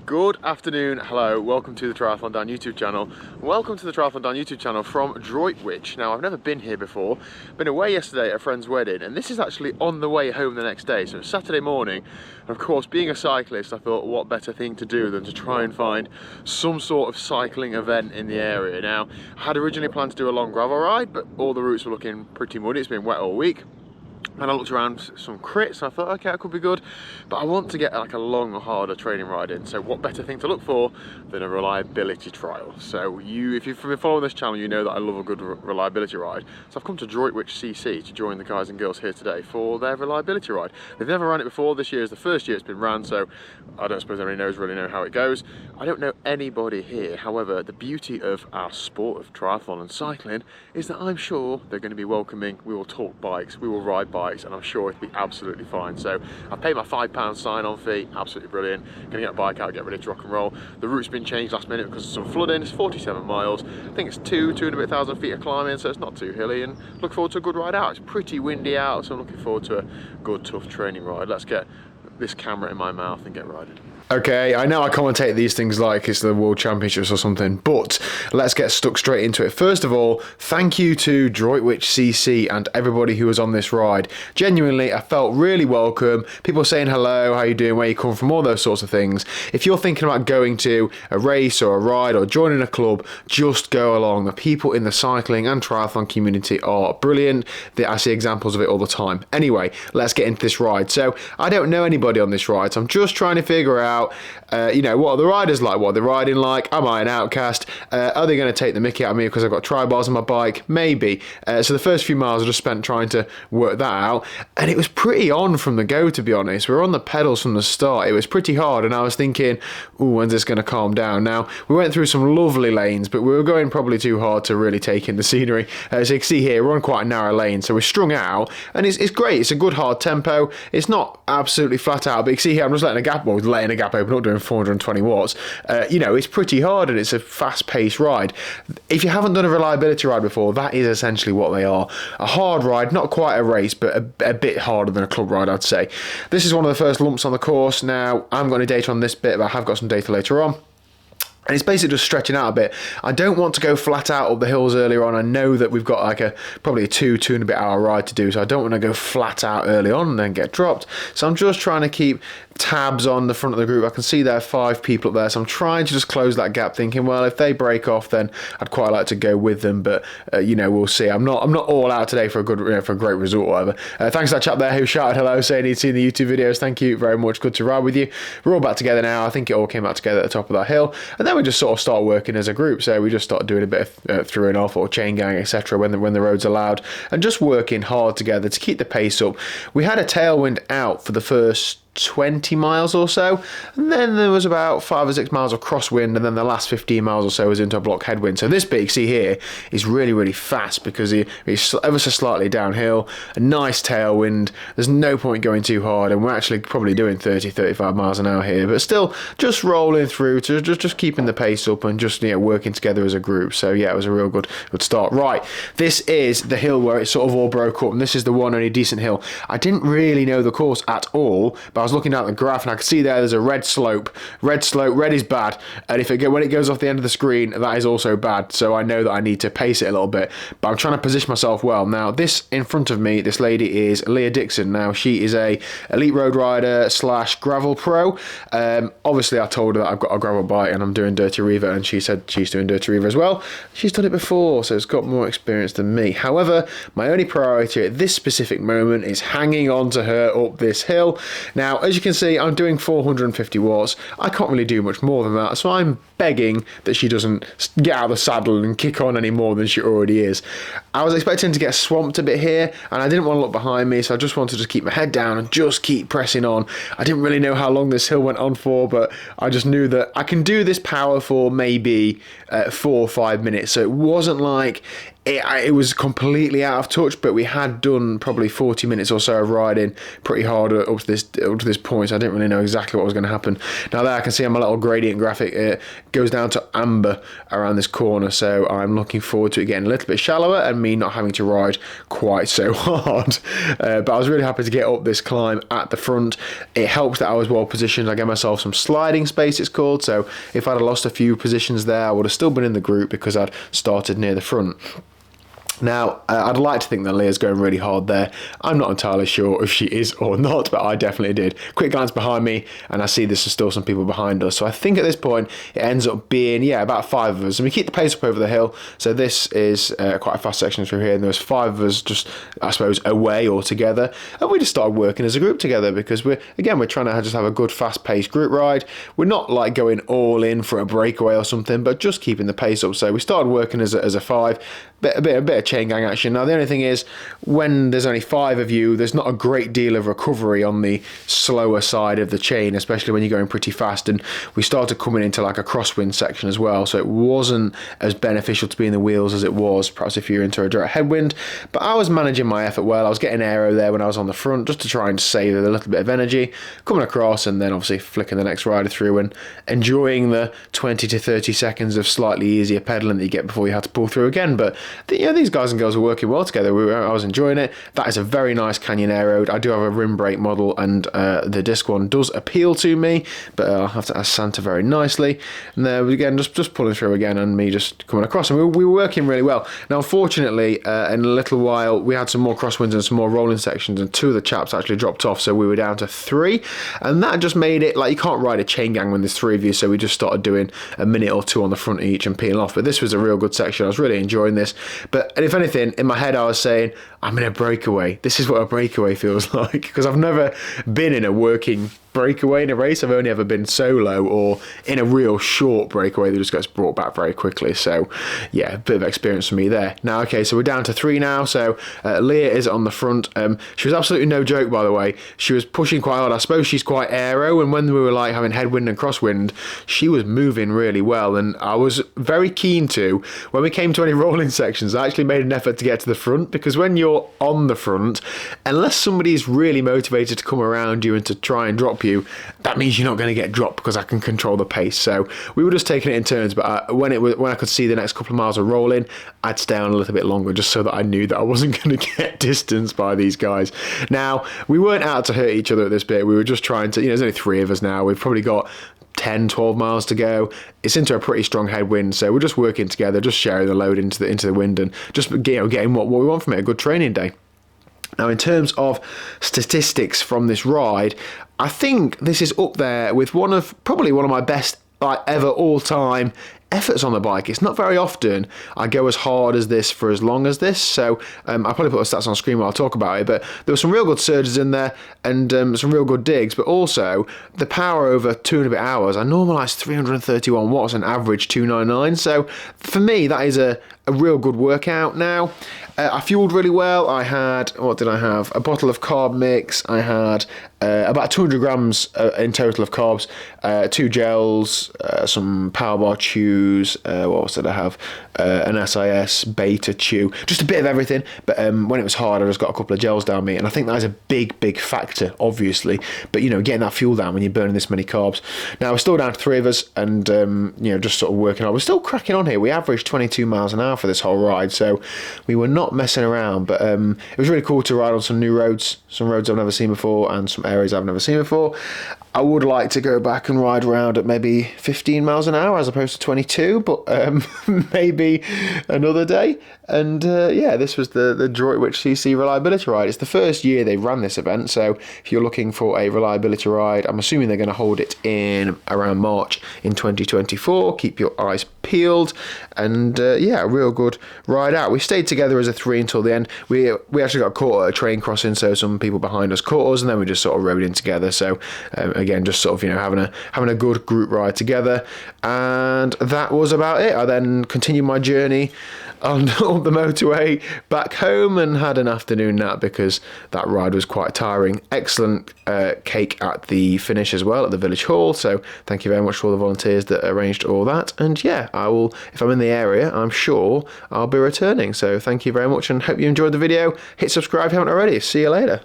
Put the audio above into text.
Good afternoon, hello, welcome to the TriathlonDan YouTube channel. Welcome to the TriathlonDan YouTube channel from Droitwich. Now, I've never been here before, been away yesterday at a friend's wedding, and this is actually on the way home the next day, so it's Saturday morning. And of course, being a cyclist, I thought what better thing to do than to try and find some sort of cycling event in the area. Now, I had originally planned to do a long gravel ride, but all the routes were looking pretty muddy, it's been wet all week. And I looked around some crits and I thought, okay, that could be good, but I want to get like a long, harder training ride in. So what better thing to look for than a reliability trial? So if you've been following this channel, you know that I love a good reliability ride. So I've come to Droitwich CC to join the guys and girls here today for their reliability ride. They've never ran it before. This year is the first year it's been ran, so I don't suppose anybody really know how it goes. I don't know anybody here. However, the beauty of our sport of triathlon and cycling is that I'm sure they're going to be welcoming. We will talk bikes, we will ride bikes, and I'm sure it'll be absolutely fine. So I paid my £5 sign-on fee, absolutely brilliant. Gonna get a bike out, get ready to rock and roll. The route's been changed last minute because of some flooding. It's 47 miles. I think it's two and a bit thousand feet of climbing, so it's not too hilly, and look forward to a good ride out. It's pretty windy out, so I'm looking forward to a good, tough training ride. Let's get this camera in my mouth and get riding. Okay, I know I commentate these things like it's the World Championships or something, but let's get stuck straight into it. First of all, thank you to Droitwich CC and everybody who was on this ride. Genuinely, I felt really welcome. People saying hello, how you doing, where you come from, all those sorts of things. If you're thinking about going to a race or a ride or joining a club, just go along. The people in the cycling and triathlon community are brilliant. I see examples of it all the time. Anyway, let's get into this ride. So I don't know anybody on this ride, so I'm just trying to figure out you know, what are the riders like, what are they riding like, am I an outcast, are they going to take the mickey out of me because I've got tri-bars on my bike? Maybe. So the first few miles I just spent trying to work that out, and it was pretty on from the go, to be honest. We were on the pedals from the start. It was pretty hard, and I was thinking, ooh, when's this going to calm down? Now, we went through some lovely lanes, but we were going probably too hard to really take in the scenery. So you can see here, we're on quite a narrow lane, so we're strung out, and it's great. It's a good hard tempo. It's not absolutely flat out, but you can see here, I'm just letting a gap open, not doing 420 watts. You know, it's pretty hard and it's a fast-paced ride. If you haven't done a reliability ride before, that is essentially what they are. A hard ride, not quite a race, but a bit harder than a club ride, I'd say. This is one of the first lumps on the course. Now, I haven't got any data on this bit, but I have got some data later on. And it's basically just stretching out a bit. I don't want to go flat out up the hills earlier on. I know that we've got like probably a two and a bit hour ride to do, so I don't want to go flat out early on and then get dropped. So I'm just trying to keep tabs on the front of the group. I can see there are 5 people up there, so I'm trying to just close that gap, thinking, well, if they break off, then I'd quite like to go with them, but you know, we'll see. I'm not all out today for a good, for a great result or whatever. Thanks to that chap there who shouted hello, saying he'd seen the YouTube videos. Thank you very much. Good to ride with you. We're all back together now. I think it all came out together at the top of that hill, and then we just sort of start working as a group. So we just start doing a bit of through and off or chain gang, etc. when the road's allowed, and just working hard together to keep the pace up. We had a tailwind out for the first 20 miles or so, and then there was about 5 or 6 miles of crosswind, and then the last 15 miles or so was into a block headwind. So this bit you see here is really fast because it's ever so slightly downhill, a nice tailwind. There's no point going too hard, and we're actually probably doing 30-35 miles an hour here, but still just rolling through to just keeping the pace up and just, you know, working together as a group. So yeah, it was a real good start. Right, this is the hill where it sort of all broke up, and this is the one only decent hill. I didn't really know the course at all, but I was looking at the graph and I could see there's a red slope. Red is bad, and when it goes off the end of the screen, that is also bad. So I know that I need to pace it a little bit, but I'm trying to position myself well. Now, this in front of me, this lady is Leah Dixon. Now, she is a elite road rider / gravel pro. Obviously, I told her that I've got a gravel bike and I'm doing Dirty Reaver, and she said she's doing Dirty Reaver as well. She's done it before, so it's got more experience than me. However, my only priority at this specific moment is hanging on to her up this hill. Now, as you can see, I'm doing 450 watts. I can't really do much more than that, so I'm begging that she doesn't get out of the saddle and kick on any more than she already is. I was expecting to get swamped a bit here, and I didn't want to look behind me, so I just wanted to keep my head down and just keep pressing on. I didn't really know how long this hill went on for, but I just knew that I can do this power for maybe 4 or 5 minutes, so it wasn't like it was completely out of touch, but we had done probably 40 minutes or so of riding pretty hard up to this point, so I didn't really know exactly what was going to happen. Now there I can see on my little gradient graphic, it goes down to amber around this corner, so I'm looking forward to it getting a little bit shallower and me not having to ride quite so hard. But I was really happy to get up this climb at the front. It helps that I was well positioned. I gave myself some sliding space, it's called, so if I'd have lost a few positions there, I would have still been in the group because I'd started near the front. Now, I'd like to think that Leah's going really hard there. I'm not entirely sure if she is or not, but I definitely did. Quick glance behind me, and I see there's still some people behind us. So I think at this point, it ends up being, yeah, about 5 of us. And we keep the pace up over the hill. So this is quite a fast section through here. And there was 5 of us just, I suppose, away or together. And we just started working as a group together because we're trying to just have a good, fast-paced group ride. We're not like going all in for a breakaway or something, but just keeping the pace up. So we started working as a 5. A bit of chain gang action. Now the only thing is, when there's only 5 of you, there's not a great deal of recovery on the slower side of the chain, especially when you're going pretty fast. And we started coming into like a crosswind section as well, so it wasn't as beneficial to be in the wheels as it was perhaps if you're into a direct headwind. But I was managing my effort well. I was getting aero there when I was on the front, just to try and save a little bit of energy, coming across and then obviously flicking the next rider through and enjoying the 20 to 30 seconds of slightly easier pedaling that you get before you had to pull through again. But these guys and girls were working well together. I was enjoying it. That is a very nice canyon aero. I do have a rim brake model, and the disc one does appeal to me, but I'll have to ask Santa very nicely. And there again, just pulling through again, and me just coming across, and we were working really well. Now, unfortunately, in a little while, we had some more crosswinds and some more rolling sections, and 2 of the chaps actually dropped off, so we were down to 3, and that just made it like you can't ride a chain gang when there's 3 of you. So we just started doing a minute or 2 on the front each and peeling off. But this was a real good section. I was really enjoying this. But if anything, in my head I was saying, I'm in a breakaway. This is what a breakaway feels like, because I've never been in a working breakaway in a race. I've only ever been solo or in a real short breakaway that just gets brought back very quickly. So yeah, a bit of experience for me there. Now, okay, so we're down to 3 now. So Leah is on the front. She was absolutely no joke, by the way. She was pushing quite hard. I suppose she's quite aero, and when we were like having headwind and crosswind, she was moving really well. And I was very keen to, when we came to any rolling sections, I actually made an effort to get to the front, because when you're on the front, unless somebody's really motivated to come around you and to try and drop you, that means you're not going to get dropped, because I can control the pace. So we were just taking it in turns, but when I could see the next couple of miles of rolling, I'd stay on a little bit longer, just so that I knew that I wasn't going to get distanced by these guys. Now, we weren't out to hurt each other at this bit. We were just trying to, there's only 3 of us now. We've probably got 10, 12 miles to go. It's into a pretty strong headwind, so we're just working together, just sharing the load into the wind, and just getting what we want from it, a good training day. Now, in terms of statistics from this ride, I think this is up there with probably one of my best ever all-time efforts on the bike. It's not very often I go as hard as this for as long as this, so I'll probably put the stats on screen while I talk about it, but there were some real good surges in there, and some real good digs, but also the power over 2 and a bit hours. I normalised 331 watts and average 299, so for me that is a real good workout. Now, I fueled really well. I had, what did I have? A bottle of carb mix. I had about 200 grams in total of carbs, 2 gels, some power bar chews, what else did I have? An SIS beta chew, just a bit of everything. But when it was hard, I just got a couple of gels down me, and I think that is a big factor, obviously. But getting that fuel down when you're burning this many carbs. Now we're still down to 3 of us, and just sort of working on. We're still cracking on here. We averaged 22 miles an hour for this whole ride, so we were not messing around. But it was really cool to ride on some new roads, some roads I've never seen before, and some areas I've never seen before. I would like to go back and ride around at maybe 15 miles an hour as opposed to 22, but maybe another day. And this was the Droitwich CC reliability ride. It's the first year they ran this event, so if you're looking for a reliability ride, I'm assuming they're going to hold it in around March in 2024. Keep your eyes peeled, and a real good ride out. We stayed together as a 3 until the end. We actually got caught at a train crossing, so some people behind us caught us, and then we just sort of rode in together. So again, just sort of having a good group ride together, and that was about it. I then continued my journey on the motorway back home and had an afternoon nap because that ride was quite tiring. Excellent cake at the finish as well at the village hall, so thank you very much to all the volunteers that arranged all that. And yeah, I will, if I'm in the area, I'm sure I'll be returning. So thank you very much and hope you enjoyed the video. Hit subscribe if you haven't already. See you later.